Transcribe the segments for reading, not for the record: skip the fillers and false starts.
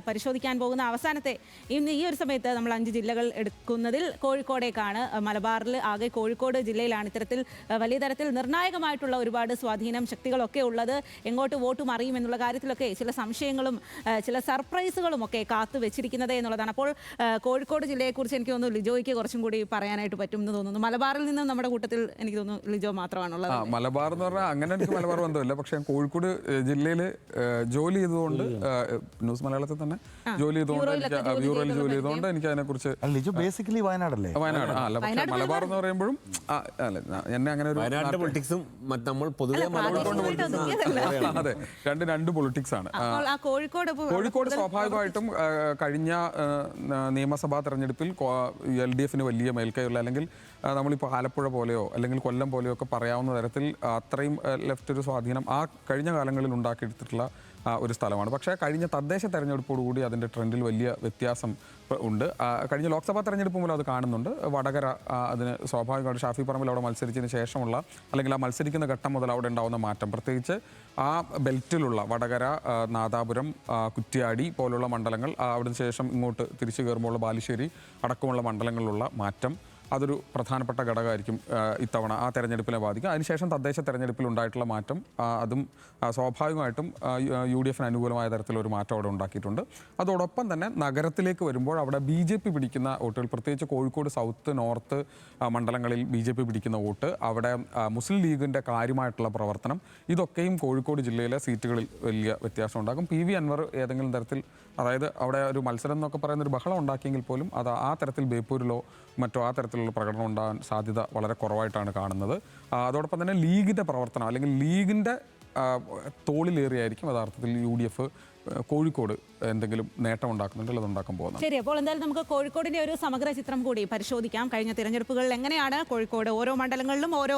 പരിശോധിക്കാൻ പോകുന്ന അവസാനത്തെ ഇന്ന് ഈ ഒരു സമയത്ത് നമ്മൾ 5 ജില്ലകൾ എടുക്കുന്നതിൽ കോഴിക്കോടേക്കാണ്. മലബാറിൽ ആകെ കോഴിക്കോട് ജില്ലയിലാണ് ഇത്തരത്തിൽ വലിയ തരത്തിൽ നിർണായകമായിട്ടുള്ള ഒരുപാട് സ്വാധീനം ശക്തികളൊക്കെ ഉള്ളത്. എങ്ങോട്ട് വോട്ട് മറിയും എന്നുള്ള കാര്യത്തിലൊക്കെ ചില സംശയങ്ങളും ചില സർപ്രൈസുകളും ഒക്കെ കാത്തു വെച്ചിരിക്കുന്നത് എന്നുള്ളതാണ്. അപ്പോൾ കോഴിക്കോട് ജില്ലയെക്കുറിച്ച് എനിക്ക് തോന്നുന്നു ലിജോയ്ക്ക് കുറച്ചും കൂടി പറയാനായിട്ട് പറ്റും എന്ന് തോന്നുന്നു. മലബാറിൽ നിന്നും നമ്മുടെ കൂട്ടത്തിൽ എനിക്ക് തോന്നുന്നു ലിജോ മാത്രമാണുള്ളത്. മലബാർ എന്ന് പറഞ്ഞാൽ അങ്ങനെ എനിക്ക് മലബാർ ബന്ധമില്ല. പക്ഷേ കോഴിക്കോട് ജില്ലയിൽ ജോലി ചെയ്തുകൊണ്ട് ന്യൂസ് മലയാളത്തിൽ തന്നെ ജോലി ചെയ്തുകൊണ്ട് ബ്യൂറോയിൽ ജോലി ചെയ്തുകൊണ്ട് എനിക്ക് അതിനെക്കുറിച്ച് ബേസിക്കലി വയനാടല്ലേ? വയനാട് അല്ല, പക്ഷേ മലബാർ എന്ന് പറയുമ്പോഴും എന്നെ അങ്ങനെ ഒരു അതെ രണ്ട് പൊളിറ്റിക്സ് ആണ്. കോഴിക്കോട് സ്വാഭാവികമായിട്ടും കഴിഞ്ഞ നിയമസഭാ തെരഞ്ഞെടുപ്പിൽ LDF വലിയ മേൽക്കൈയുള്ള, അല്ലെങ്കിൽ നമ്മളിപ്പോൾ ആലപ്പുഴ പോലെയോ അല്ലെങ്കിൽ കൊല്ലം പോലെയോ ഒക്കെ പറയാവുന്ന തരത്തിൽ അത്രയും ലെഫ്റ്റ് ഒരു സ്വാധീനം ആ കഴിഞ്ഞ കാലങ്ങളിൽ ഉണ്ടാക്കിയെടുത്തിട്ടുള്ള ഒരു സ്ഥലമാണ്. പക്ഷേ കഴിഞ്ഞ തദ്ദേശ തെരഞ്ഞെടുപ്പോടുകൂടി അതിൻ്റെ ട്രെൻഡിൽ വലിയ വ്യത്യാസം ഉണ്ട്. കഴിഞ്ഞ ലോക്സഭാ തെരഞ്ഞെടുപ്പ് മൂലം അത് കാണുന്നുണ്ട്. വടകര അതിന് സ്വാഭാവികമായിട്ട് ഷാഫി പറമ്പിൽ അവിടെ മത്സരിച്ചതിന് ശേഷമുള്ള, അല്ലെങ്കിൽ ആ മത്സരിക്കുന്ന ഘട്ടം മുതൽ അവിടെ ഉണ്ടാകുന്ന മാറ്റം, പ്രത്യേകിച്ച് ആ ബെൽറ്റിലുള്ള വടകര, നാദാപുരം, കുറ്റ്യാടി പോലുള്ള മണ്ഡലങ്ങൾ, അവിടുന്ന് ശേഷം ഇങ്ങോട്ട് തിരിച്ചു കയറുമ്പോൾ ബാലുശ്ശേരി അടക്കമുള്ള മണ്ഡലങ്ങളിലുള്ള മാറ്റം അതൊരു പ്രധാനപ്പെട്ട ഘടകമായിരിക്കും ഇത്തവണ ആ തെരഞ്ഞെടുപ്പിനെ ബാധിക്കും. അതിനുശേഷം തദ്ദേശ തെരഞ്ഞെടുപ്പിൽ ഉണ്ടായിട്ടുള്ള മാറ്റം അതും സ്വാഭാവികമായിട്ടും UDF അനുകൂലമായ തരത്തിലൊരു മാറ്റം അവിടെ ഉണ്ടാക്കിയിട്ടുണ്ട്. അതോടൊപ്പം തന്നെ നഗരത്തിലേക്ക് വരുമ്പോൾ അവിടെ BJP പിടിക്കുന്ന വോട്ടുകൾ, പ്രത്യേകിച്ച് കോഴിക്കോട് സൗത്ത്, നോർത്ത് മണ്ഡലങ്ങളിൽ BJP പിടിക്കുന്ന വോട്ട്, അവിടെ മുസ്ലിം ലീഗിൻ്റെ കാര്യമായിട്ടുള്ള പ്രവർത്തനം, ഇതൊക്കെയും കോഴിക്കോട് ജില്ലയിലെ സീറ്റുകളിൽ വലിയ വ്യത്യാസം ഉണ്ടാക്കും. PV അൻവർ ഏതെങ്കിലും തരത്തിൽ, അതായത് അവിടെ ഒരു മത്സരം എന്നൊക്കെ പറയുന്ന ഒരു ബഹളം ഉണ്ടാക്കിയെങ്കിൽ പോലും അത് ആ തരത്തിൽ ബേപ്പൂരിലോ മറ്റോ ആ തരത്തിലുള്ള പ്രകടനം ഉണ്ടാകാൻ സാധ്യത വളരെ കുറവായിട്ടാണ് കാണുന്നത്. അതോടൊപ്പം തന്നെ ലീഗിൻ്റെ പ്രവർത്തനം, അല്ലെങ്കിൽ ലീഗിൻ്റെ തോളിലേറിയായിരിക്കും യഥാർത്ഥത്തിൽ UDF കോഴിക്കോട് എന്തെങ്കിലും നേട്ടം ഉണ്ടാക്കുന്നുണ്ട്, അതുണ്ടാക്കാൻ പോകുന്നത്. ശരി, അപ്പോൾ എന്തായാലും നമുക്ക് കോഴിക്കോടിന്റെ ഒരു സമഗ്ര ചിത്രം കൂടി പരിശോധിക്കാം. കഴിഞ്ഞ തിരഞ്ഞെടുപ്പുകളിൽ എങ്ങനെയാണ് കോഴിക്കോട് ഓരോ മണ്ഡലങ്ങളിലും ഓരോ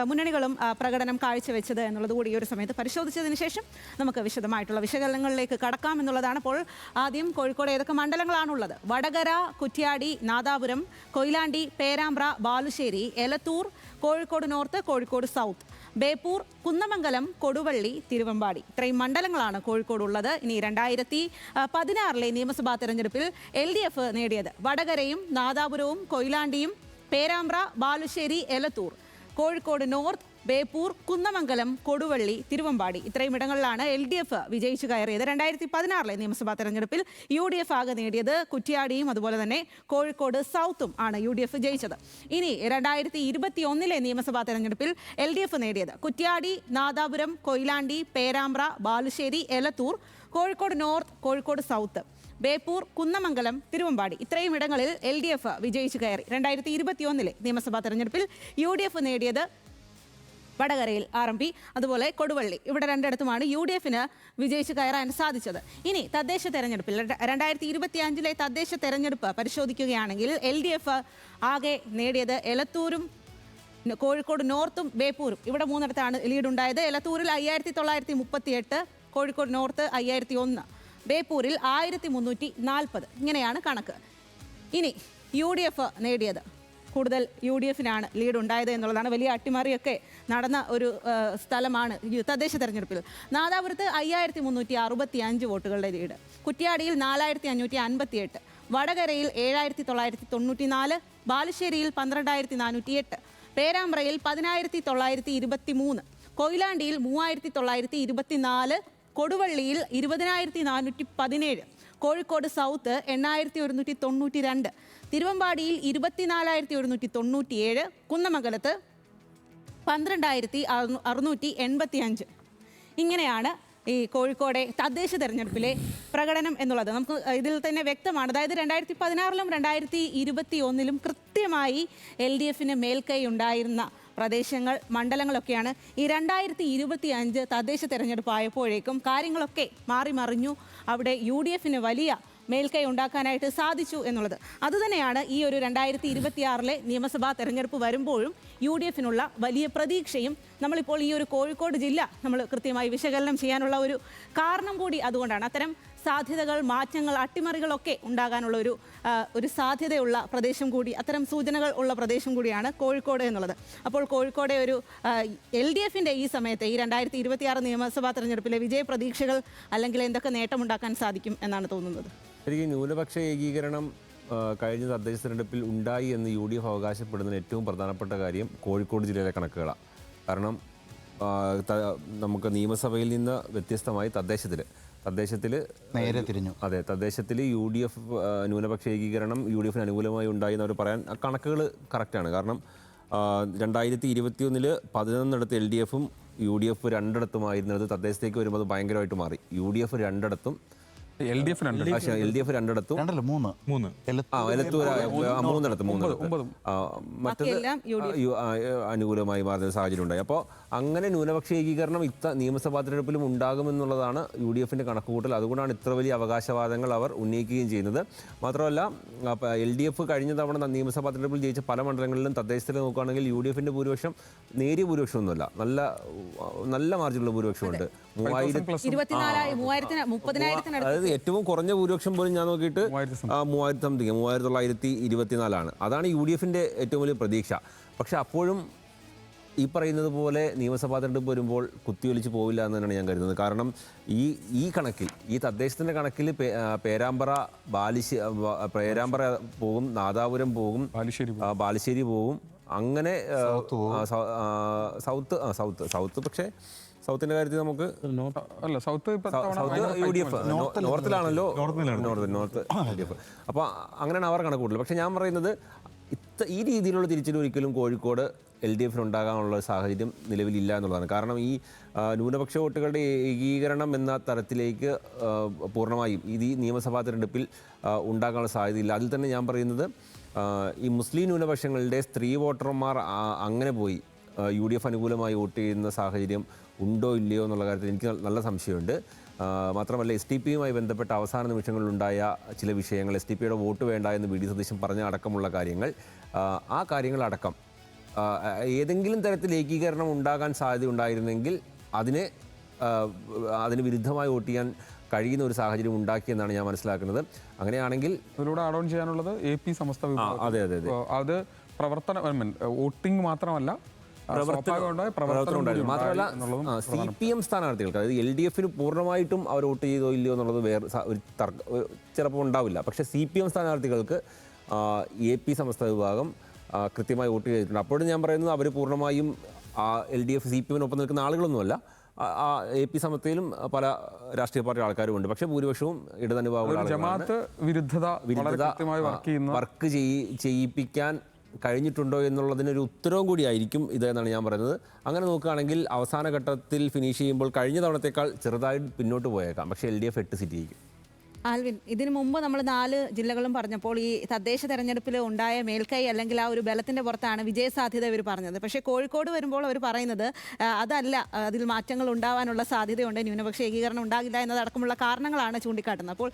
മുന്നണികളും പ്രകടനം കാഴ്ചവെച്ചത് എന്നുള്ളത് കൂടി ഈ ഒരു സമയത്ത് പരിശോധിച്ചതിന് ശേഷം നമുക്ക് വിശദമായിട്ടുള്ള വിശകലനങ്ങളിലേക്ക് കടക്കാം എന്നുള്ളതാണ്. അപ്പോൾ ആദ്യം കോഴിക്കോട് ഏതൊക്കെ മണ്ഡലങ്ങളാണുള്ളത്? വടകര, കുറ്റ്യാടി, നാദാപുരം, കൊയിലാണ്ടി, പേരാമ്പ്ര, ബാലുശ്ശേരി, എലത്തൂർ, കോഴിക്കോട് നോർത്ത്, കോഴിക്കോട് സൗത്ത്, ബേപ്പൂർ, കുന്നമംഗലം, കൊടുവള്ളി, തിരുവമ്പാടി, ഇത്രയും മണ്ഡലങ്ങളാണ് കോഴിക്കോടുള്ളത്. ഇനി 2016 നിയമസഭാ തെരഞ്ഞെടുപ്പിൽ LDF നേടിയത് വടകരയും നാദാപുരവും കൊയിലാണ്ടിയും പേരാമ്പ്ര, ബാലുശ്ശേരി, എലത്തൂർ, കോഴിക്കോട് നോർത്ത്, ബേപ്പൂർ, കുന്നമംഗലം, കൊടുവള്ളി, തിരുവമ്പാടി, ഇത്രയും ഇടങ്ങളിലാണ് LDF വിജയിച്ചു കയറിയത്. 2016 നിയമസഭാ തെരഞ്ഞെടുപ്പിൽ UDF ആകെ നേടിയത് കുറ്റ്യാടിയും അതുപോലെ തന്നെ കോഴിക്കോട് സൗത്തും ആണ് UDF ജയിച്ചത്. ഇനി 2021 നിയമസഭാ തെരഞ്ഞെടുപ്പിൽ LDF നേടിയത് കുറ്റ്യാടി, നാദാപുരം, കൊയിലാണ്ടി, പേരാമ്പ്ര, ബാലുശ്ശേരി, എലത്തൂർ, കോഴിക്കോട് നോർത്ത്, കോഴിക്കോട് സൗത്ത്, ബേപ്പൂർ, കുന്നമംഗലം, തിരുവമ്പാടി, ഇത്രയും ഇടങ്ങളിൽ LDF വിജയിച്ചു കയറി. 2021 നിയമസഭാ തെരഞ്ഞെടുപ്പിൽ UDF നേടിയത് വടകരയിൽ RMP, അതുപോലെ കൊടുവള്ളി, ഇവിടെ രണ്ടിടത്തുമാണ് UDFന് വിജയിച്ചു കയറാൻ സാധിച്ചത്. ഇനി തദ്ദേശ തെരഞ്ഞെടുപ്പിൽ 2025 തദ്ദേശ തെരഞ്ഞെടുപ്പ് പരിശോധിക്കുകയാണെങ്കിൽ LDF ആകെ നേടിയത് എലത്തൂരും കോഴിക്കോട് നോർത്തും ബേപ്പൂരും, ഇവിടെ മൂന്നിടത്താണ് ലീഡുണ്ടായത്. എലത്തൂരിൽ 5938, കോഴിക്കോട് നോർത്ത് 5001, ബേപ്പൂരിൽ 1340, ഇങ്ങനെയാണ് കണക്ക്. ഇനി UDF നേടിയത്, കൂടുതൽ UDFനാണ് ലീഡ് ഉണ്ടായത് എന്നുള്ളതാണ്. വലിയ അട്ടിമറിയൊക്കെ നടന്ന ഒരു സ്ഥലമാണ് തദ്ദേശ തെരഞ്ഞെടുപ്പിൽ. നാദാപുരത്ത് 5365 വോട്ടുകളുടെ ലീഡ്, കുറ്റ്യാടിയിൽ 4558, വടകരയിൽ 7994, ബാലുശ്ശേരിയിൽ 12408, പേരാമ്പ്രയിൽ 10923, കൊയിലാണ്ടിയിൽ 3924, കൊടുവള്ളിയിൽ 20417, കോഴിക്കോട് സൗത്ത് 8192, തിരുവമ്പാടിയിൽ 24197, കുന്നമംഗലത്ത് 12685. ഇങ്ങനെയാണ് ഈ കോഴിക്കോടെ തദ്ദേശ തെരഞ്ഞെടുപ്പിലെ പ്രകടനം എന്നുള്ളത്. നമുക്ക് ഇതിൽ തന്നെ വ്യക്തമാണ്. അതായത് 2016 2021 കൃത്യമായി LDFന് മേൽക്കൈ ഉണ്ടായിരുന്ന പ്രദേശങ്ങൾ, മണ്ഡലങ്ങളൊക്കെയാണ് ഈ 2025 തദ്ദേശ തെരഞ്ഞെടുപ്പായപ്പോഴേക്കും കാര്യങ്ങളൊക്കെ മാറി മറിഞ്ഞു. അവിടെ UDFന് വലിയ മേൽക്കൈ ഉണ്ടാക്കാനായിട്ട് സാധിച്ചു എന്നുള്ളത്. അതുതന്നെയാണ് ഈ ഒരു 2026 നിയമസഭാ തെരഞ്ഞെടുപ്പ് വരുമ്പോഴും UDFനുള്ള വലിയ പ്രതീക്ഷയും. നമ്മളിപ്പോൾ ഈ ഒരു കോഴിക്കോട് ജില്ല നമ്മൾ കൃത്യമായി വിശകലനം ചെയ്യാനുള്ള ഒരു കാരണം കൂടി അതുകൊണ്ടാണ്. അത്തരം സാധ്യതകൾ, മാറ്റങ്ങൾ, അട്ടിമറികളൊക്കെ ഉണ്ടാകാനുള്ള ഒരു സാധ്യതയുള്ള പ്രദേശം കൂടി, അത്തരം സൂചനകൾ ഉള്ള പ്രദേശം കൂടിയാണ് കോഴിക്കോട് എന്നുള്ളത്. അപ്പോൾ കോഴിക്കോടെ ഒരു LDFിൻ്റെ ഈ സമയത്തെ ഈ 2026 നിയമസഭാ തെരഞ്ഞെടുപ്പിലെ വിജയപ്രതീക്ഷകൾ അല്ലെങ്കിൽ എന്തൊക്കെ നേട്ടമുണ്ടാക്കാൻ സാധിക്കും എന്നാണ് തോന്നുന്നത്? ശരിക്കും ന്യൂനപക്ഷ ഏകീകരണം കഴിഞ്ഞ തദ്ദേശ തെരഞ്ഞെടുപ്പിൽ ഉണ്ടായി എന്ന് UDF അവകാശപ്പെടുന്നതിന് ഏറ്റവും പ്രധാനപ്പെട്ട കാര്യം കോഴിക്കോട് ജില്ലയിലെ കണക്കുകളാണ്. കാരണം നമുക്ക് നിയമസഭയിൽ നിന്ന് വ്യത്യസ്തമായി തദ്ദേശത്തിൽ നേരെ തിരിഞ്ഞു. അതെ, തദ്ദേശത്തിൽ UDF ന്യൂനപക്ഷ ഏകീകരണം UDFന് അനുകൂലമായി ഉണ്ടായി എന്നവർ പറയാൻ കണക്കുകൾ കറക്റ്റാണ്. കാരണം 2021 11 LDFും UDF 2 തദ്ദേശത്തേക്ക് വരുമ്പോൾ ഭയങ്കരമായിട്ട് മാറി. UDF 2 LDF 2 മറ്റത് അനുകൂലമായി മാറുന്ന സാഹചര്യം ഉണ്ടായി. അപ്പോൾ അങ്ങനെ ന്യൂനപക്ഷ ഏകീകരണം നിയമസഭാ തെരഞ്ഞെടുപ്പിലും ഉണ്ടാകുമെന്നുള്ളതാണ് UDFിൻ്റെ കണക്കുകൂട്ടൽ. അതുകൊണ്ടാണ് ഇത്ര വലിയ അവകാശവാദങ്ങൾ അവർ ഉന്നയിക്കുകയും ചെയ്യുന്നത്. മാത്രമല്ല LDF കഴിഞ്ഞ തവണ നിയമസഭാ തെരഞ്ഞെടുപ്പിൽ ജയിച്ച പല മണ്ഡലങ്ങളിലും തദ്ദേശത്തിൽ നോക്കുകയാണെങ്കിൽ UDFിൻ്റെ ഭൂരിപക്ഷം നേരിയ ഭൂരിപക്ഷമൊന്നുമല്ല, നല്ല മാർജിനുള്ള ഭൂരിപക്ഷമുണ്ട്. 30,000 അതായത് ഏറ്റവും കുറഞ്ഞ ഭൂരിപക്ഷം പോലും ഞാൻ നോക്കിയിട്ട് 3924 അതാണ് UDFിൻ്റെ ഏറ്റവും വലിയ പ്രതീക്ഷ. പക്ഷെ അപ്പോഴും ഈ പറയുന്നത് പോലെ നിയമസഭാ തെരഞ്ഞെടുപ്പ് വരുമ്പോൾ കുത്തിയൊലിച്ച് പോവില്ല എന്ന് തന്നെയാണ് ഞാൻ കരുതുന്നത്. കാരണം ഈ കണക്കിൽ, ഈ തദ്ദേശത്തിൻ്റെ കണക്കിൽ പേരാമ്പ്ര പോകും, നാദാപുരം പോകും, ബാലുശ്ശേരി പോകും, അങ്ങനെ സൗത്ത് പക്ഷേ സൗത്തിൻ്റെ കാര്യത്തിൽ നമുക്ക് UDF നോർത്തിലാണല്ലോ, നോർത്ത് LDF. അപ്പോൾ അങ്ങനെയാണ് അവർ കണക്ക് കൂട്ടൽ. പക്ഷേ ഞാൻ പറയുന്നത് ഈ രീതിയിലുള്ള തിരിച്ചടി ഒരിക്കലും കോഴിക്കോട് LDFിന് ഉണ്ടാകാനുള്ള സാഹചര്യം നിലവിലില്ല എന്നുള്ളതാണ്. കാരണം ഈ ന്യൂനപക്ഷ വോട്ടുകളുടെ ഏകീകരണം എന്ന തരത്തിലേക്ക് പൂർണ്ണമായും ഈ നിയമസഭാ തെരഞ്ഞെടുപ്പിൽ ഉണ്ടാകാനുള്ള സാധ്യതയില്ല. അതിൽ തന്നെ ഞാൻ പറയുന്നത് ഈ മുസ്ലിം ന്യൂനപക്ഷങ്ങളുടെ സ്ത്രീ വോട്ടർമാർ അങ്ങനെ പോയി UDF അനുകൂലമായി വോട്ട് ചെയ്യുന്ന സാഹചര്യം ഉണ്ടോ ഇല്ലയോ എന്നുള്ള കാര്യത്തിൽ എനിക്ക് നല്ല സംശയമുണ്ട്. മാത്രമല്ല STPയുമായി ബന്ധപ്പെട്ട അവസാന നിമിഷങ്ങളിലുണ്ടായ ചില വിഷയങ്ങൾ, STPയുടെ വോട്ട് വേണ്ട എന്ന് VD സതീശൻ പറഞ്ഞ അടക്കമുള്ള കാര്യങ്ങൾ, ആ കാര്യങ്ങളടക്കം ഏതെങ്കിലും തരത്തിൽ ഏകീകരണം ഉണ്ടാകാൻ സാധ്യത ഉണ്ടായിരുന്നെങ്കിൽ അതിന് വിരുദ്ധമായി വോട്ട് ചെയ്യാൻ കഴിയുന്ന ഒരു സാഹചര്യം ഉണ്ടാക്കിയെന്നാണ് ഞാൻ മനസ്സിലാക്കുന്നത്. അങ്ങനെയാണെങ്കിൽ ഇതിലൂടെ ആഡ് ഓൺ ചെയ്യാനുള്ളത് AP സമസ്ത വിഭാഗം. അതെ, അത് വോട്ടിംഗ് മാത്രമല്ല, മാത്രമല്ല CPM സ്ഥാനാർത്ഥികൾക്ക്, അതായത് LDFിന് പൂർണ്ണമായിട്ടും അവർ വോട്ട് ചെയ്തോ ഇല്ലയോ എന്നുള്ളത് വേറെ ഒരു ചിലപ്പോൾ ഉണ്ടാവില്ല. പക്ഷേ CPM സ്ഥാനാർത്ഥികൾക്ക് AP സമസ്ത വിഭാഗം കൃത്യമായി വോട്ട് ചെയ്തിട്ടുണ്ട്. അപ്പോഴും ഞാൻ പറയുന്നത് അവർ പൂർണ്ണമായും LDF CPMനൊപ്പം നിൽക്കുന്ന ആളുകളൊന്നുമല്ല. AP സമസ്തയിലും പല രാഷ്ട്രീയ പാർട്ടി ആൾക്കാരുമുണ്ട്. പക്ഷേ ഭൂരിപക്ഷവും വിരുദ്ധത വർക്ക് ചെയ്യിപ്പിക്കാൻ കഴിഞ്ഞിട്ടുണ്ടോ എന്നുള്ളതിനൊരു ഉത്തരവും കൂടിയായിരിക്കും ഇത് എന്നാണ് ഞാൻ പറയുന്നത്. അങ്ങനെ നോക്കുകയാണെങ്കിൽ അവസാന ഘട്ടത്തിൽ ഫിനിഷ് ചെയ്യുമ്പോൾ കഴിഞ്ഞ തവണത്തേക്കാൾ ചെറുതായി പിന്നോട്ട് പോയേക്കാം. പക്ഷേ LDF 8 സീറ്റ് ജയിക്കും. ആൽവിൻ, ഇതിനു മുമ്പ് നമ്മൾ 4 ജില്ലകളും പറഞ്ഞപ്പോൾ ഈ തദ്ദേശ തെരഞ്ഞെടുപ്പിൽ ഉണ്ടായ മേൽക്കൈ അല്ലെങ്കിൽ ആ ഒരു ബലത്തിൻ്റെ പുറത്താണ് വിജയസാധ്യത ഇവർ പറഞ്ഞത്. പക്ഷേ കോഴിക്കോട് വരുമ്പോൾ അവർ പറയുന്നത് അതല്ല, അതിൽ മാറ്റങ്ങൾ ഉണ്ടാവാനുള്ള സാധ്യതയുണ്ട്, ന്യൂനപക്ഷ ഏകീകരണം ഉണ്ടാകില്ല എന്നതടക്കമുള്ള കാരണങ്ങളാണ് ചൂണ്ടിക്കാട്ടുന്നത്. അപ്പോൾ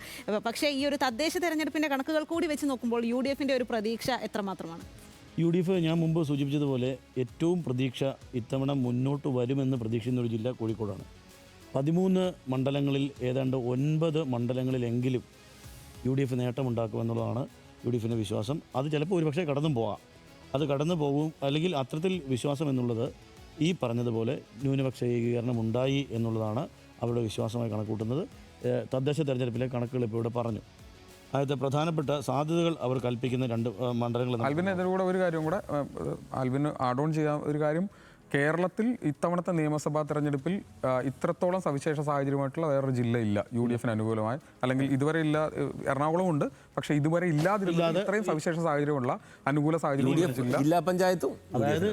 പക്ഷേ ഈ ഒരു തദ്ദേശ തെരഞ്ഞെടുപ്പിൻ്റെ കണക്കുകൾ കൂടി വെച്ച് നോക്കുമ്പോൾ UDFിൻ്റെ ഒരു പ്രതീക്ഷ എത്രമാത്രമാണ്? UDF ഞാൻ മുമ്പ് സൂചിപ്പിച്ചതുപോലെ ഏറ്റവും പ്രതീക്ഷ ഇത്തവണ മുന്നോട്ട് വരുമെന്ന് പ്രതീക്ഷിക്കുന്ന ഒരു ജില്ല കോഴിക്കോടാണ്. 13 മണ്ഡലങ്ങളിൽ ഏതാണ്ട് 9 മണ്ഡലങ്ങളിലെങ്കിലും UDF നേട്ടമുണ്ടാക്കുമെന്നുള്ളതാണ് UDFിൻ്റെ വിശ്വാസം. അത് ചിലപ്പോൾ ഒരുപക്ഷെ കടന്നും പോകാം, അത് കടന്നു പോകും. അല്ലെങ്കിൽ അത്തരത്തിൽ വിശ്വാസം എന്നുള്ളത് ഈ പറഞ്ഞതുപോലെ ന്യൂനപക്ഷ ഏകീകരണം ഉണ്ടായി എന്നുള്ളതാണ് അവരുടെ വിശ്വാസമായി കണക്കൂട്ടുന്നത്. തദ്ദേശ തെരഞ്ഞെടുപ്പിലെ കണക്കുകൾ ഇപ്പോൾ ഇവിടെ പറഞ്ഞു. ആദ്യത്തെ പ്രധാനപ്പെട്ട സാധ്യതകൾ അവർ കൽപ്പിക്കുന്ന 2 മണ്ഡലങ്ങൾ. ആൽവിന് ഇതിലൂടെ ഒരു കാര്യം കൂടെ ആൽവിന് ആഡ് ഓൺ ചെയ്യാൻ ഒരു കാര്യം, കേരളത്തിൽ ഇത്തവണത്തെ നിയമസഭാ തെരഞ്ഞെടുപ്പിൽ ഇത്രത്തോളം സവിശേഷ സാഹചര്യമായിട്ടുള്ള വേറൊരു ജില്ലയില്ല UDFിന് അനുകൂലമായി. അല്ലെങ്കിൽ ഇതുവരെ ഇല്ല, എറണാകുളം ഉണ്ട്, പക്ഷേ ഇതുവരെ ഇല്ലാതിരുന്ന ഇത്രയും സവിശേഷ സാഹചര്യമുള്ള അനുകൂല സാഹചര്യം ജില്ലാ പഞ്ചായത്തും, അതായത്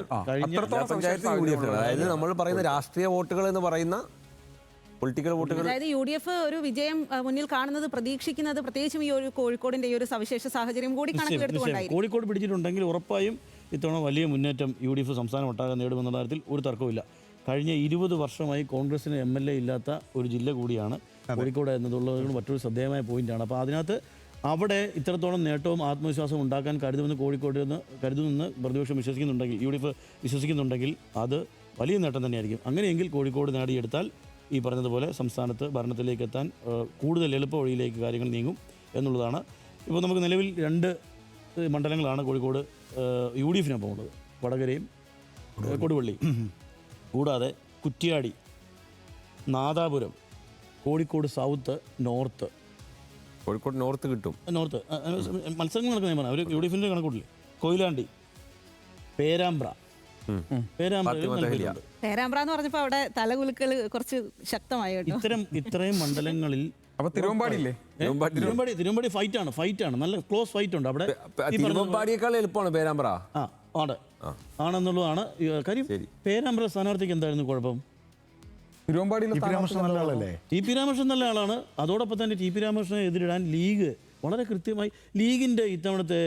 നമ്മൾ പറയുന്ന രാഷ്ട്രീയ വോട്ടുകൾ എന്ന് പറയുന്ന പൊളിറ്റിക്കൽ വോട്ടുകൾ, അതായത് UDF ഒരു വിജയം മുന്നിൽ കാണുന്നത്, പ്രതീക്ഷിക്കുന്നത് പ്രത്യേകിച്ചും ഈ ഒരു കോഴിക്കോടിന്റെ ഈ ഒരു സവിശേഷ സാഹചര്യം കൂടി കണക്കിലെടുത്തുകൊണ്ടായിരിക്കും. കോഴിക്കോട് പിടിച്ചിട്ടുണ്ടെങ്കിൽ ഉറപ്പായും ഇത്തവണ വലിയ മുന്നേറ്റം UDF സംസ്ഥാനം ഒട്ടാകെ നേടുമെന്നുള്ള കാര്യത്തിൽ ഒരു തർക്കവുമില്ല. കഴിഞ്ഞ 20 വർഷമായി കോൺഗ്രസിന് MLA ഇല്ലാത്ത ഒരു ജില്ല കൂടിയാണ് കോഴിക്കോട് എന്നതുള്ളത് മറ്റൊരു ശ്രദ്ധേയമായ പോയിന്റാണ്. അപ്പോൾ അതിനകത്ത് അവിടെ ഇത്രത്തോളം നേട്ടവും ആത്മവിശ്വാസവും ഉണ്ടാക്കാൻ കരുതുമെന്ന് കരുതുമെന്ന് പ്രതിപക്ഷം വിശ്വസിക്കുന്നുണ്ടെങ്കിൽ, UDF വിശ്വസിക്കുന്നുണ്ടെങ്കിൽ അത് വലിയ നേട്ടം തന്നെയായിരിക്കും. അങ്ങനെയെങ്കിൽ കോഴിക്കോട് നേടിയെടുത്താൽ ഈ പറഞ്ഞതുപോലെ സംസ്ഥാനത്ത് ഭരണത്തിലേക്ക് എത്താൻ കൂടുതൽ എളുപ്പ വഴിയിലേക്ക് കാര്യങ്ങൾ നീങ്ങും എന്നുള്ളതാണ്. ഇപ്പോൾ നമുക്ക് നിലവിൽ 2 മണ്ഡലങ്ങളാണ് കോഴിക്കോട് UDF ഉള്ളത്, വടകരയും കൊടുവള്ളി. കൂടാതെ Kuttiady, Nadapuram, Kozhikode south, north. Kozhikode north കിട്ടും. നോർത്ത് മത്സരങ്ങൾ നടക്കുന്ന ഞാൻ പറഞ്ഞു, അവർ UDF കണക്കൂട്ടില്ലേ. കൊയിലാണ്ടി, പേരാമ്പ്ര. പേരാമ്പ്ര എന്ന് പറഞ്ഞപ്പോൾ അവിടെ തലകുലുക്കൽ കുറച്ച് ശക്തമായി. ഇത്രയും മണ്ഡലങ്ങളിൽ തിരുവമ്പാടി ഫൈറ്റാണ്, നല്ല ക്ലോസ് ഫൈറ്റ് ഉണ്ട് അവിടെ. തിരുവമ്പാടിയേക്കാൾ എളുപ്പമാണ് പേരാമ്പ്ര. ആണെന്നുള്ളതാണ് കാര്യം. പേരാമ്പ്ര സ്ഥാനാർത്ഥിക്ക് എന്തായിരുന്നു കുഴപ്പം? തിരുവമ്പാടിയിൽ TP രാമകൃഷ്ണൻ നല്ല ആളാണ്. അതോടൊപ്പം തന്നെ TP രാമകൃഷ്ണനെ എതിരിടാൻ ലീഗ് വളരെ കൃത്യമായി, ലീഗിന്റെ ഇത്തവണത്തെ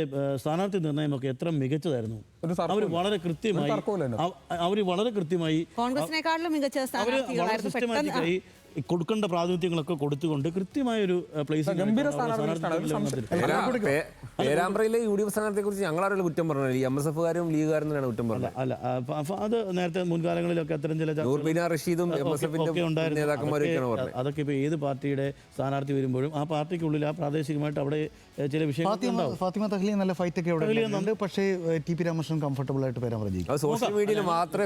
സ്ഥാനാർത്ഥി നിർണ്ണയമൊക്കെ എത്ര മികച്ചതായിരുന്നു. അവർ വളരെ കൃത്യമായി കോൺഗ്രസിനെക്കാളും മികച്ച സിസ്റ്റമാറ്റിക്കായി കൊടുക്കേണ്ട പ്രാതിനിധ്യങ്ങളൊക്കെ കൊടുത്തുകൊണ്ട് കൃത്യമായൊരു പ്ലേസ്. പേരാമ്പ്രയിലെ UDF സ്ഥാനാർത്ഥിയെ കുറിച്ച് ഞങ്ങളാരും കുറ്റം പറഞ്ഞില്ല, MSFകാരും ലീഗുകാരും തന്നെയാണ് കുറ്റം പറഞ്ഞത്. അല്ല, അത് നേരത്തെ മുൻകാലങ്ങളിലൊക്കെ അത്തരം ചില അതൊക്കെ ഇപ്പോൾ ഏത് പാർട്ടിയുടെ സ്ഥാനാർത്ഥി വരുമ്പോഴും ആ പാർട്ടിക്കുള്ളിൽ ആ പ്രാദേശികമായിട്ട് അവിടെ ചില വിഷയങ്ങൾ. ഫാത്തിമ തഹ്ലി നല്ല ഫൈറ്റ് ഒക്കെ ഉണ്ട്, പക്ഷേ TP രാമകൃഷ്ണൻ കംഫർട്ടബിൾ ആയിട്ട് പേരാമ്പ്ര ജയിക്കും. സോഷ്യൽ മീഡിയയിൽ മാത്രമേ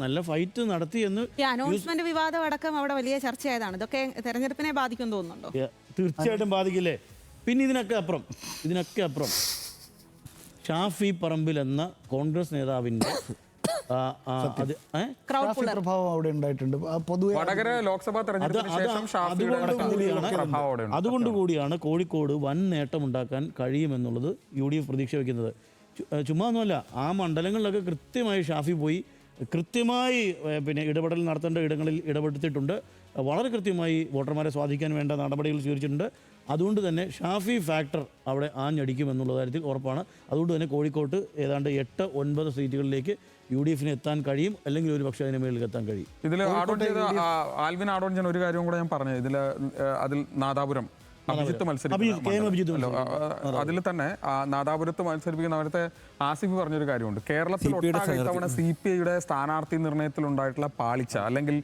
നല്ല ഫൈറ്റ് നടത്തി എന്ന്. അനൗൺസ്മെന്റ് വിവാദം അടക്കം അവിടെ വലിയ ചർച്ചയായതാണ്. ഇതൊക്കെ തെരഞ്ഞെടുപ്പിനെ ബാധിക്കും തോന്നുന്നുണ്ടോ? തീർച്ചയായിട്ടും ബാധിക്കില്ലേ. പിന്നെ ഇതിനൊക്കെ അപ്പുറം ഷാഫി പറമ്പിൽ എന്ന കോൺഗ്രസ് നേതാവിന്റെ പ്രഭാവം അവിടെ ഉണ്ടായിട്ടുണ്ട്. പൊതുവെ വടകര ലോക്സഭാ തെരഞ്ഞെടുപ്പിന് ശേഷം അതുകൊണ്ടുകൂടിയാണ് കോഴിക്കോട് വൻ നേട്ടമുണ്ടാക്കാൻ കഴിയുമെന്നുള്ളത് UDF പ്രതീക്ഷ വയ്ക്കുന്നത്. ചുമ്മാ ഒന്നുമല്ല, ആ മണ്ഡലങ്ങളിലൊക്കെ കൃത്യമായി ഷാഫി പോയി കൃത്യമായി പിന്നെ ഇടപെടൽ നടത്തേണ്ട ഇടങ്ങളിൽ ഇടപെടുത്തിയിട്ടുണ്ട്. വളരെ കൃത്യമായി വോട്ടർമാരെ സ്വാധീനിക്കാൻ വേണ്ട നടപടികൾ സ്വീകരിച്ചിട്ടുണ്ട്. അതുകൊണ്ട് തന്നെ ഷാഫി ഫാക്ടർ അവിടെ ആഞ്ഞടിക്കുമെന്നുള്ള കാര്യത്തിൽ ഉറപ്പാണ്. അതുകൊണ്ട് തന്നെ കോഴിക്കോട്ട് ഏതാണ്ട് 8-9 സീറ്റുകളിലേക്ക് UDF എത്താൻ കഴിയും, അല്ലെങ്കിൽ ഒരു പക്ഷേ അതിന് മേളിൽ എത്താൻ കഴിയും. ഇതിൽ ആൽവിൻ ആഡോൺ ചെയ്ത ഒരു കാര്യം കൂടെ ഞാൻ പറഞ്ഞു. അതിൽ നാദാപുരം അഭിജിത്ത് മത്സരിക്കുന്നു. അതിൽ തന്നെ നാദാപുരത്ത് മത്സരിപ്പിക്കുന്ന അവിടുത്തെ ആസിഫ് പറഞ്ഞൊരു കാര്യമുണ്ട്. കേരളത്തിൽ ഇത്തവണ CPIയുടെ സ്ഥാനാർത്ഥി നിർണയത്തിൽ ഉണ്ടായിട്ടുള്ള പാളിച്ച, അല്ലെങ്കിൽ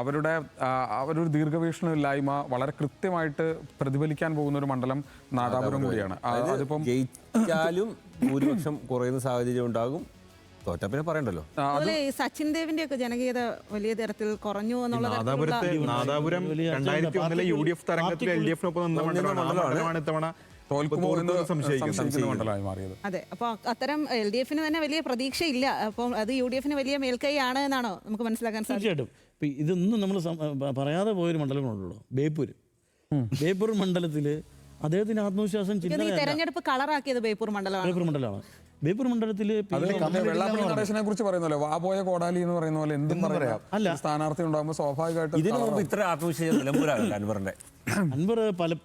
അവരൊരു ദീർഘവീക്ഷണമില്ലായ്മ വളരെ കൃത്യമായിട്ട് പ്രതിഫലിക്കാൻ പോകുന്ന ഒരു മണ്ഡലം നാദാപുരം കൂടിയാണ്. അതിപ്പം ജയിച്ചാലും ഭൂരിപക്ഷം കുറയുന്ന സാഹചര്യം ഉണ്ടാകും. പിന്നെ പറയണ്ടല്ലോ, സച്ചിൻ ദേവിന്റെ ഒക്കെ ജനകീയത വലിയ തരത്തിൽ കുറഞ്ഞു എന്നുള്ളത്. നാദാപുരം 2001 UDF തരംഗത്തിൽ LDF-നൊപ്പം നിന്ന മണ്ഡലമാണ് ഇത്തവണ മണ്ഡലമായി മാറിയത്. അതെ, അപ്പോൾ അത്തരം LDF തന്നെ വലിയ പ്രതീക്ഷയില്ല. അപ്പോൾ അത് UDF വലിയ മേൽക്കൈ ആണ് എന്നാണോ നമുക്ക് മനസ്സിലാക്കാൻ സാധിക്കും? തീർച്ചയായിട്ടും. ഇതൊന്നും നമ്മൾ പറയാതെ പോയൊരു മണ്ഡലങ്ങളുണ്ടല്ലോ, ബേപ്പൂർ മണ്ഡലത്തിൽ അദ്ദേഹത്തിന് ആത്മവിശ്വാസം തെരഞ്ഞെടുപ്പ് കളറാക്കിയത് ബേപ്പൂർ മണ്ഡലമാണ്. ബേപ്പൂർ മണ്ഡലത്തിൽ വെള്ളാപ്പള്ളി നടേശനെ കുറിച്ച് പറയുന്നല്ലോ, വാ പോയ കോടാലി എന്ന് പറയുന്ന പോലെ എന്തും പറയാം. അല്ല, സ്ഥാനാർത്ഥി ഉണ്ടാകുമ്പോൾ സ്വാഭാവികമായിട്ടും ഇതിനു മുമ്പ് ഇത്ര ആത്മവിശ്വാസം അൻവർ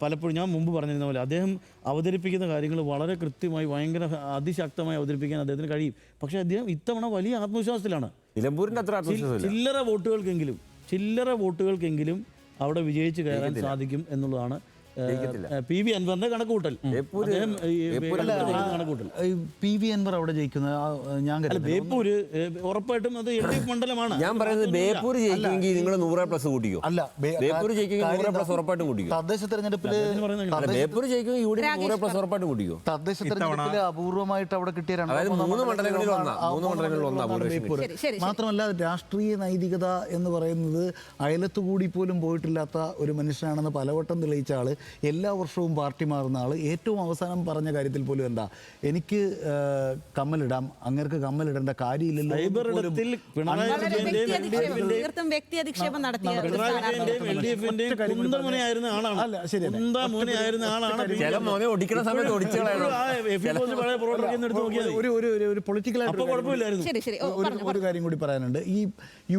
പലപ്പോഴും ഞാൻ മുമ്പ് പറഞ്ഞിരുന്ന പോലെ അദ്ദേഹം അവതരിപ്പിക്കുന്ന കാര്യങ്ങൾ വളരെ കൃത്യമായി ഭയങ്കര അതിശക്തമായി അവതരിപ്പിക്കാൻ അദ്ദേഹത്തിന് കഴിയും. പക്ഷേ അദ്ദേഹം ഇത്തവണ വലിയ ആത്മവിശ്വാസത്തിലാണ്. നിലമ്പൂരിന്റെ അത്ര ചില്ലറ വോട്ടുകൾക്കെങ്കിലും അവിടെ വിജയിച്ച് കയറാൻ സാധിക്കും എന്നുള്ളതാണ് PV അൻവറിന്റെ കണക്കുകൂട്ടൽ. PV അൻവർ അവിടെ ജയിക്കുന്ന ബേപ്പൂര് ഉറപ്പായിട്ടും അത് LDF മണ്ഡലമാണ്. ഞാൻ പറയുന്നത് ബേപ്പൂർ ജയിക്കുമെങ്കിൽ നിങ്ങൾ 100+ കൂട്ടിക്കോ. അല്ല, ബേപ്പൂർ ജയിക്കുമെങ്കിൽ 100+ ഉറപ്പായിട്ടും കൂട്ടിക്കോ. തദ്ദേശ തെരഞ്ഞെടുപ്പിൽ ബേപ്പൂർ ജയിക്കുമെങ്കിൽ UDF 100+ ഉറപ്പായിട്ടും കൂട്ടിക്കോ. തദ്ദേശ തെരഞ്ഞെടുപ്പിൽ അപൂർവമായിട്ട് അവിടെ കിട്ടിയ 3 മണ്ഡലങ്ങളിൽ ഒന്നാ. മാത്രമല്ല, രാഷ്ട്രീയ നൈതികത എന്ന് പറയുന്നത് അയലത്തുകൂടി പോലും പോയിട്ടില്ലാത്ത ഒരു മനുഷ്യനാണെന്ന് പലവട്ടം തെളിയിച്ച ആള്, എല്ലാ വർഷവും പാർട്ടി മാറുന്ന ആൾ, ഏറ്റവും അവസാനം പറഞ്ഞ കാര്യത്തിൽ പോലും എന്താ, എനിക്ക് കമ്മലിടാം, അങ്ങേർക്ക് കമ്മലിടേണ്ട കാര്യമില്ലല്ലോ. ഒരു കാര്യം കൂടി പറയാനുണ്ട്. ഈ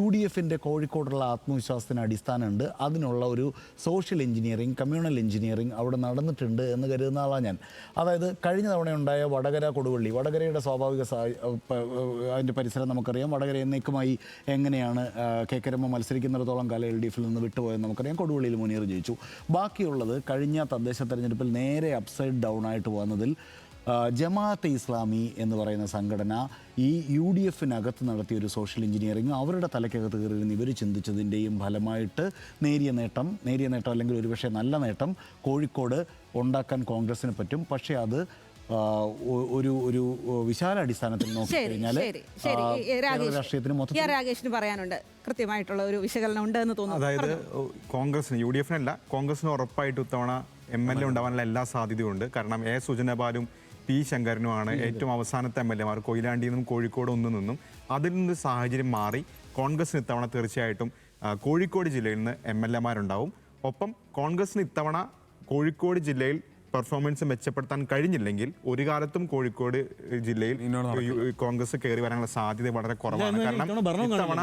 UDF കോഴിക്കോടുള്ള ആത്മവിശ്വാസത്തിന് അടിസ്ഥാനമുണ്ട്. അതിനുള്ള ഒരു സോഷ്യൽ എഞ്ചിനീയറിംഗ്, കമ്മ്യൂണൽ എഞ്ചിനീയറിംഗ് അവിടെ നടന്നിട്ടുണ്ട് എന്ന് കരുതുന്ന ആളാണ് ഞാൻ. അതായത് കഴിഞ്ഞ തവണയുണ്ടായ വടകര കൊടുവള്ളി, വടകരയുടെ സ്വാഭാവിക അതിൻ്റെ പരിസരം നമുക്കറിയാം. വടകര എന്നേക്കുമായി എങ്ങനെയാണ് KK രമ മത്സരിക്കുന്നിടത്തോളം കാലം LDF നിന്ന് വിട്ടുപോയെന്ന് നമുക്കറിയാം. കൊടുവള്ളിയിൽ മുനീർ ജയിച്ചു. ബാക്കിയുള്ളത് കഴിഞ്ഞ തദ്ദേശ തെരഞ്ഞെടുപ്പിൽ നേരെ അപ്സൈഡ് ഡൗൺ ആയിട്ട് വന്നതിൽ ജമാഅത്തെ ഇസ്ലാമി എന്ന് പറയുന്ന സംഘടന ഈ UDF-നകത്ത് നടത്തിയ ഒരു സോഷ്യൽ എഞ്ചിനീയറിംഗ് അവരുടെ തലയ്ക്കകത്ത് കയറിയിരുന്ന് ഇവർ ചിന്തിച്ചതിൻ്റെയും ഫലമായിട്ട് നേരിയ നേട്ടം അല്ലെങ്കിൽ ഒരുപക്ഷെ നല്ല നേട്ടം കോഴിക്കോട് ഉണ്ടാക്കാൻ കോൺഗ്രസിന് പറ്റും. പക്ഷേ അത് ഒരു വിശാല അടിസ്ഥാനത്തിൽ നോക്കിക്കഴിഞ്ഞാൽ രാഷ്ട്രീയത്തിന് മൊത്തത്തിൽ രാകേഷിന് പറയാനുണ്ട്, കൃത്യമായിട്ടുള്ള ഒരു വിശകലനം ഉണ്ട് എന്ന് തോന്നുന്നു. അതായത് കോൺഗ്രസിന് UDF-നല്ല, കോൺഗ്രസിന് ഉറപ്പായിട്ട് ഇത്തവണ MLA ഉണ്ടാവാനുള്ള എല്ലാ സാധ്യതയും ഉണ്ട്. കാരണം സുജനപാലും P ശങ്കരനുമാണ് ഏറ്റവും അവസാനത്തെ MLA-മാർ കൊയിലാണ്ടിയിൽ നിന്നും കോഴിക്കോട് നിന്നും. അതിൽ നിന്ന് സാഹചര്യം മാറി കോൺഗ്രസിന് ഇത്തവണ തീർച്ചയായിട്ടും കോഴിക്കോട് ജില്ലയിൽ നിന്ന് MLA-മാരുണ്ടാവും. ഒപ്പം കോൺഗ്രസിന് ഇത്തവണ കോഴിക്കോട് ജില്ലയിൽ പെർഫോമൻസ് മെച്ചപ്പെടുത്താൻ കഴിഞ്ഞില്ലെങ്കിൽ ഒരു കാലത്തും കോഴിക്കോട് ജില്ലയിൽ കോൺഗ്രസ് കയറി വരാനുള്ള സാധ്യത വളരെ കുറവാണ്. കാരണം ഇത്തവണ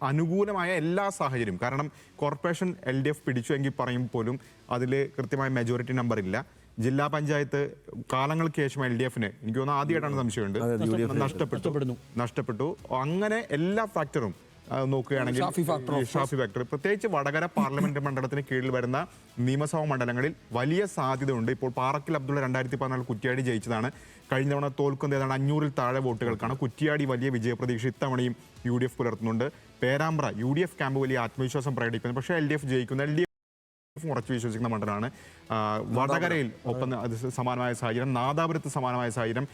അനുകൂലമായ എല്ലാ സാഹചര്യവും, കാരണം കോർപ്പറേഷൻ LDF പിടിച്ചുവെങ്കിൽ പറയും പോലും അതിൽ കൃത്യമായ മെജോറിറ്റി നമ്പർ ഇല്ല. ജില്ലാ പഞ്ചായത്ത് കാലങ്ങൾക്ക് ശേഷം LDF-ന് എനിക്ക് തോന്നുന്നു ആദ്യമായിട്ടാണ് സംശയമുണ്ട് നഷ്ടപ്പെട്ടു. അങ്ങനെ എല്ലാ ഫാക്ടറും നോക്കുകയാണെങ്കിൽ ഷാഫി ഫാക്ടർ, പ്രത്യേകിച്ച് വടകര പാർലമെന്റ് മണ്ഡലത്തിന് കീഴിൽ വരുന്ന നിയമസഭാ മണ്ഡലങ്ങളിൽ വലിയ സാധ്യതയുണ്ട്. ഇപ്പോൾ പാറക്കൽ അബ്ദുള്ള 2014 കുറ്റ്യാടി ജയിച്ചതാണ്. കഴിഞ്ഞ തവണ തോൽക്കുന്നത് ഏതാണ് 500-ൽ താഴെ വോട്ടുകൾക്കാണ്. കുറ്റ്യാടി വലിയ വിജയപ്രതീക്ഷ ഇത്തവണയും UDF പുലർത്തുന്നുണ്ട്. പേരാമ്പ്ര UDF ക്യാമ്പ് വലിയ ആത്മവിശ്വാസം പ്രകടിപ്പിക്കുന്നു. പക്ഷേ LDF ജയിക്കുന്ന LDF ഉറച്ചു വിശ്വസിക്കുന്ന മണ്ഡലമാണ്. വടകരയിൽ ഒപ്പം അത് സമാനമായ സാഹചര്യം, നാദാപുരത്ത് സമാനമായ സാഹചര്യം.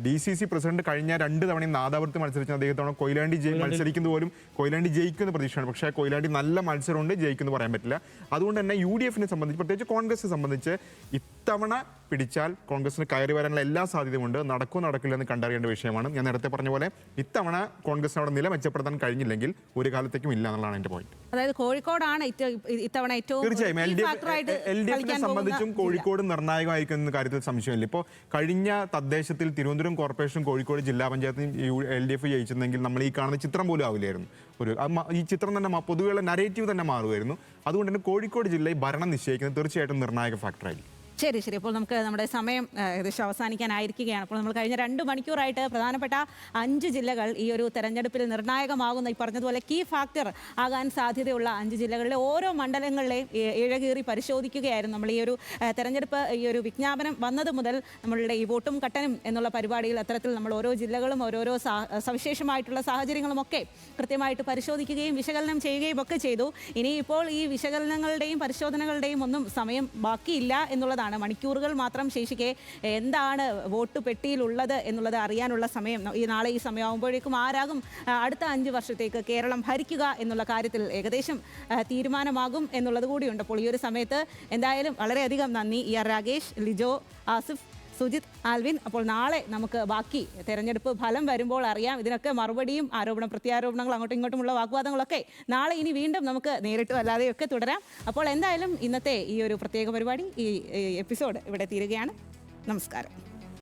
DCC പ്രസിഡന്റ് കഴിഞ്ഞ 2 തവണയും നാദാപുരത്ത് മത്സരിച്ച അദ്ദേഹത്തോടെ കൊയിലാണ്ടി മത്സരിക്കുന്ന പോലും കൊയിലാണ്ടി ജയിക്കുന്ന പ്രതീക്ഷയാണ്. പക്ഷേ കൊയിലാണ്ടി നല്ല മത്സരമുണ്ട്, ജയിക്കുമെന്ന് പറയാൻ പറ്റില്ല. അതുകൊണ്ട് തന്നെ UDF-നെ സംബന്ധിച്ച്, പ്രത്യേകിച്ച് കോൺഗ്രസിനെ സംബന്ധിച്ച് ഇത്തവണ പിടിച്ചാൽ കോൺഗ്രസിന് കയറി വരാനുള്ള എല്ലാ സാധ്യതയുമുണ്ട്. നടക്കില്ല എന്ന് കണ്ടറിയേണ്ട വിഷയമാണ്. ഞാൻ നേരത്തെ പറഞ്ഞ പോലെ ഇത്തവണ കോൺഗ്രസിന് അവിടെ നില മെച്ചപ്പെടുത്താൻ കഴിഞ്ഞില്ലെങ്കിൽ ഒരു കാലത്തേക്കും ഇല്ല എന്നുള്ളതാണ് എൻ്റെ പോയിന്റ്. അതായത് കോഴിക്കോടാണ് ഇത്തവണ തീർച്ചയായും LDF-നെ സംബന്ധിച്ചും കോഴിക്കോട് നിർണായകമായിരിക്കും എന്ന കാര്യത്തിൽ സംശയമില്ല. ഇപ്പോൾ കഴിഞ്ഞ തദ്ദേശത്തിൽ തിരുവനന്തപുരം കോർപ്പറേഷൻ കോഴിക്കോട് ജില്ലാ പഞ്ചായത്തിൽ LDF ജയിച്ചിരുന്നെങ്കിൽ നമ്മൾ ഈ കാണുന്ന ചിത്രം പോലും ആവില്ലായിരുന്നു. ഈ ചിത്രം തന്നെ പൊതുവെയുള്ള നരേറ്റീവ് തന്നെ മാറുമായിരുന്നു. അതുകൊണ്ട് തന്നെ കോഴിക്കോട് ജില്ലയിൽ ഭരണം നിശ്ചയിക്കുന്നത് തീർച്ചയായിട്ടും നിർണായക ഫാക്ടറായിരിക്കും. ശരി. അപ്പോൾ നമുക്ക് നമ്മുടെ സമയം ഏകദേശം അവസാനിക്കാനായിരിക്കുകയാണ്. അപ്പോൾ നമ്മൾ കഴിഞ്ഞ 2 മണിക്കൂറായിട്ട് പ്രധാനപ്പെട്ട 5 ജില്ലകൾ ഈ ഒരു തെരഞ്ഞെടുപ്പിൽ നിർണായകമാകുന്ന, ഈ പറഞ്ഞതുപോലെ കീ ഫാക്ടർ ആകാൻ സാധ്യതയുള്ള 5 ജില്ലകളിലെ ഓരോ മണ്ഡലങ്ങളിലെയും ഇഴകീറി പരിശോധിക്കുകയായിരുന്നു നമ്മൾ. ഈ ഒരു തെരഞ്ഞെടുപ്പ്, ഈ ഒരു വിജ്ഞാപനം വന്നത് മുതൽ നമ്മളുടെ ഈ വോട്ടും കട്ടനും എന്നുള്ള പരിപാടിയിൽ അത്തരത്തിൽ നമ്മൾ ഓരോ ജില്ലകളും ഓരോരോ സവിശേഷമായിട്ടുള്ള സാഹചര്യങ്ങളുമൊക്കെ കൃത്യമായിട്ട് പരിശോധിക്കുകയും വിശകലനം ചെയ്യുകയും ഒക്കെ ചെയ്തു. ഇനിയിപ്പോൾ ഈ വിശകലനങ്ങളുടെയും പരിശോധനകളുടെയും ഒന്നും സമയം ബാക്കിയില്ല എന്നുള്ളതാണ്. മണിക്കൂറുകൾ മാത്രം ശേഷിക്കെ എന്താണ് വോട്ട് പെട്ടിയിലുള്ളത് എന്നുള്ളത് അറിയാനുള്ള സമയം ഈ നാളെ ഈ സമയമാകുമ്പോഴേക്കും ആരാകും അടുത്ത 5 വർഷത്തേക്ക് കേരളം ഭരിക്കുക എന്നുള്ള കാര്യത്തിൽ ഏകദേശം തീരുമാനമാകും എന്നുള്ളത് കൂടിയുണ്ട്. അപ്പോൾ ഈ ഒരു സമയത്ത് എന്തായാലും വളരെയധികം നന്ദി രാകേഷ്, ലിജോ, ആസിഫ്, സുജിത്, ആൽവിൻ. അപ്പോൾ നാളെ നമുക്ക് ബാക്കി തെരഞ്ഞെടുപ്പ് ഫലം വരുമ്പോൾ അറിയാം. ഇതിനൊക്കെ മറുപടിയും പ്രത്യാരോപണങ്ങൾ അങ്ങോട്ടും ഇങ്ങോട്ടുമുള്ള വാഗ്വാദങ്ങളൊക്കെ നാളെ ഇനി വീണ്ടും നമുക്ക് നേരിട്ടും അല്ലാതെയൊക്കെ തുടരാം. അപ്പോൾ എന്തായാലും ഇന്നത്തെ ഈ ഒരു പ്രത്യേക പരിപാടി, ഈ എപ്പിസോഡ് ഇവിടെ തീരുകയാണ്. നമസ്കാരം.